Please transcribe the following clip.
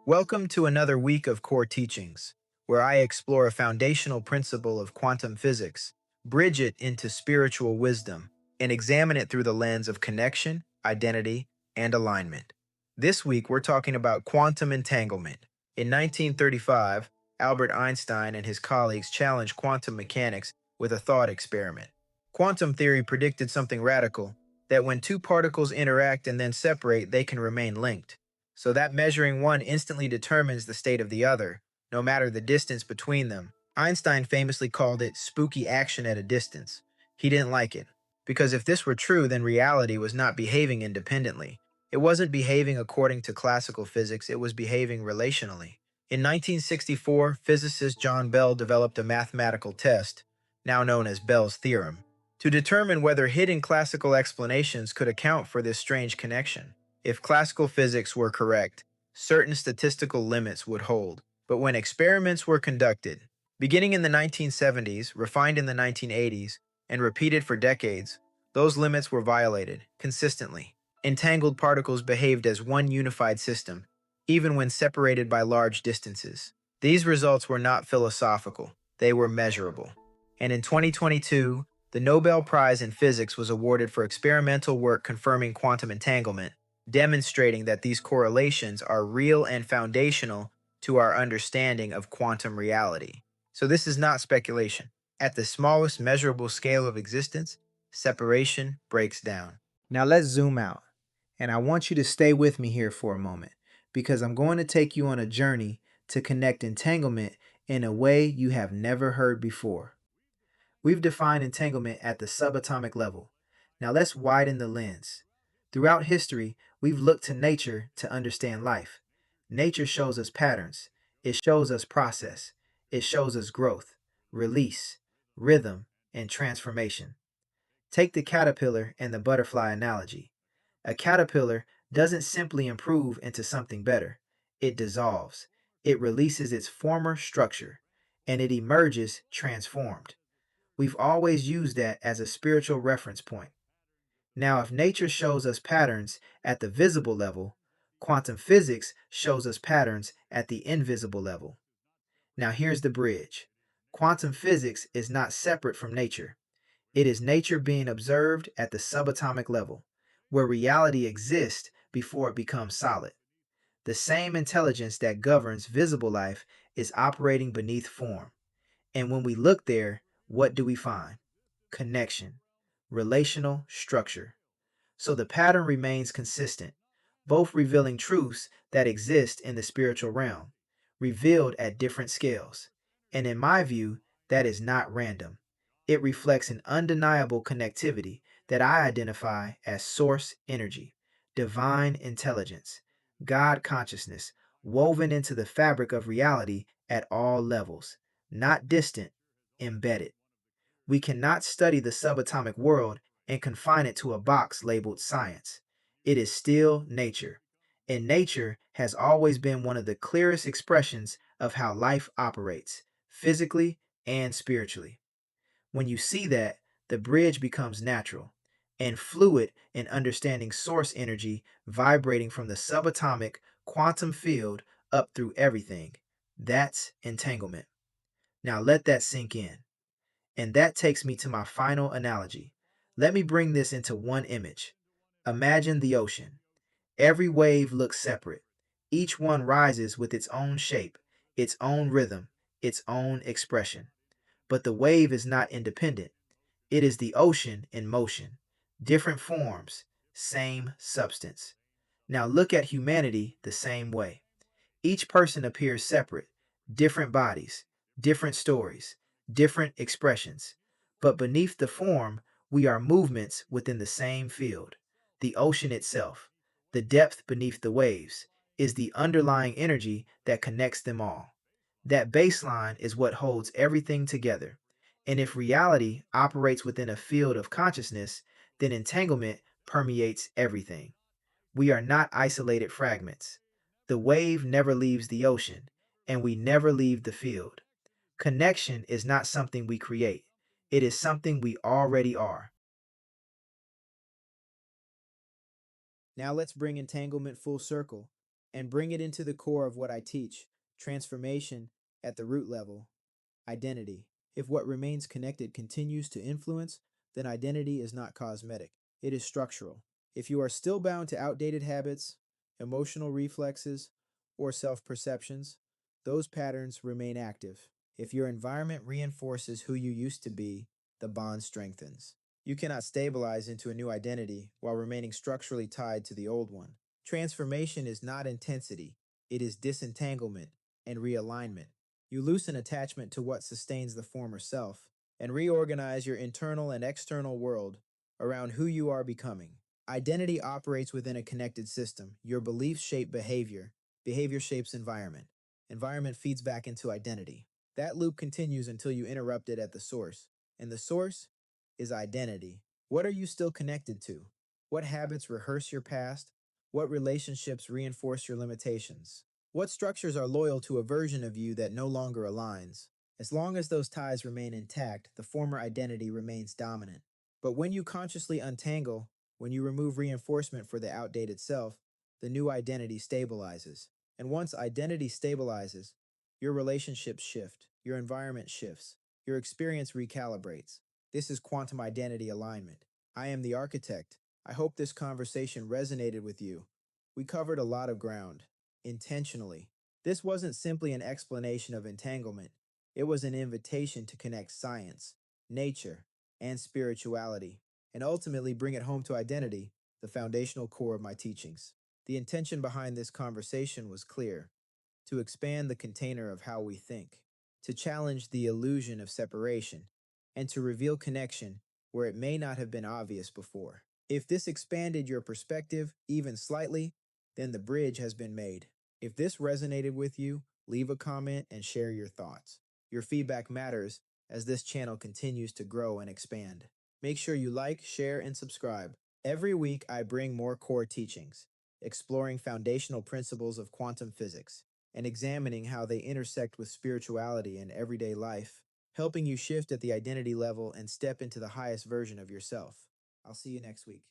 Welcome to another week of Core Teachings, where I explore a foundational principle of quantum physics, bridge it into spiritual wisdom, and examine it through the lens of connection, identity, and alignment. This week, we're talking about quantum entanglement. In 1935, Albert Einstein and his colleagues challenged quantum mechanics with a thought experiment. Quantum theory predicted something radical, that when two particles interact and then separate, they can remain linked, so that measuring one instantly determines the state of the other, no matter the distance between them. Einstein famously called it spooky action at a distance. He didn't like it, because if this were true, then reality was not behaving independently. It wasn't behaving according to classical physics, it was behaving relationally. In 1964, physicist John Bell developed a mathematical test, now known as Bell's theorem, to determine whether hidden classical explanations could account for this strange connection. If classical physics were correct, certain statistical limits would hold. But when experiments were conducted, beginning in the 1970s, refined in the 1980s, and repeated for decades, those limits were violated consistently. Entangled particles behaved as one unified system, even when separated by large distances. These results were not philosophical, they were measurable. And in 2022, the Nobel Prize in Physics was awarded for experimental work confirming quantum entanglement, demonstrating that these correlations are real and foundational to our understanding of quantum reality. So this is not speculation. At the smallest measurable scale of existence, separation breaks down. Now let's zoom out. And I want you to stay with me here for a moment because I'm going to take you on a journey to connect entanglement in a way you have never heard before. We've defined entanglement at the subatomic level. Now let's widen the lens. Throughout history, we've looked to nature to understand life. Nature shows us patterns, it shows us process, it shows us growth, release, rhythm, and transformation. Take the caterpillar and the butterfly analogy. A caterpillar doesn't simply improve into something better, it dissolves. It releases its former structure, and it emerges transformed. We've always used that as a spiritual reference point. Now, if nature shows us patterns at the visible level, quantum physics shows us patterns at the invisible level. Now, here's the bridge. Quantum physics is not separate from nature. It is nature being observed at the subatomic level, where reality exists before it becomes solid. The same intelligence that governs visible life is operating beneath form. And when we look there, what do we find? Connection, relational structure. So the pattern remains consistent, both revealing truths that exist in the spiritual realm, revealed at different scales. And in my view, that is not random. It reflects an undeniable connectivity that I identify as source energy, divine intelligence, God consciousness, woven into the fabric of reality at all levels, not distant, embedded. We cannot study the subatomic world and confine it to a box labeled science. It is still nature, and nature has always been one of the clearest expressions of how life operates, physically and spiritually. When you see that, the bridge becomes natural and fluid in understanding source energy vibrating from the subatomic quantum field up through everything. That's entanglement. Now let that sink in. And that takes me to my final analogy. Let me bring this into one image. Imagine the ocean. Every wave looks separate. Each one rises with its own shape, its own rhythm, its own expression. But the wave is not independent. It is the ocean in motion. Different forms, same substance. Now look at humanity the same way. Each person appears separate, different bodies, different stories, different expressions. But beneath the form, we are movements within the same field. The ocean itself, the depth beneath the waves, is the underlying energy that connects them all. That baseline is what holds everything together. And if reality operates within a field of consciousness, then entanglement permeates everything. We are not isolated fragments. The wave never leaves the ocean, and we never leave the field. Connection is not something we create, it is something we already are. Now let's bring entanglement full circle. and bring it into the core of what I teach: transformation at the root level, identity. If what remains connected continues to influence, then identity is not cosmetic, it is structural. If you are still bound to outdated habits, emotional reflexes, or self perceptions, those patterns remain active. If your environment reinforces who you used to be, the bond strengthens. You cannot stabilize into a new identity while remaining structurally tied to the old one. Transformation is not intensity, it is disentanglement and realignment. You loosen attachment to what sustains the former self and reorganize your internal and external world around who you are becoming. Identity operates within a connected system. Your beliefs shape behavior, behavior shapes environment, environment feeds back into identity. That loop continues until you interrupt it at the source, and the source is identity. What are you still connected to? What habits rehearse your past? What relationships reinforce your limitations? What structures are loyal to a version of you that no longer aligns? As long as those ties remain intact, the former identity remains dominant. But when you consciously untangle, when you remove reinforcement for the outdated self, the new identity stabilizes. And once identity stabilizes, your relationships shift, your environment shifts, your experience recalibrates. This is quantum identity alignment. I am the architect. I hope this conversation resonated with you. We covered a lot of ground, intentionally. This wasn't simply an explanation of entanglement, it was an invitation to connect science, nature, and spirituality, and ultimately bring it home to identity, the foundational core of my teachings. The intention behind this conversation was clear: to expand the container of how we think, to challenge the illusion of separation, and to reveal connection where it may not have been obvious before. If this expanded your perspective even slightly, then the bridge has been made. If this resonated with you, leave a comment and share your thoughts. Your feedback matters as this channel continues to grow and expand. Make sure you like, share, and subscribe. Every week, I bring more core teachings, exploring foundational principles of quantum physics and examining how they intersect with spirituality and everyday life, helping you shift at the identity level and step into the highest version of yourself. I'll see you next week.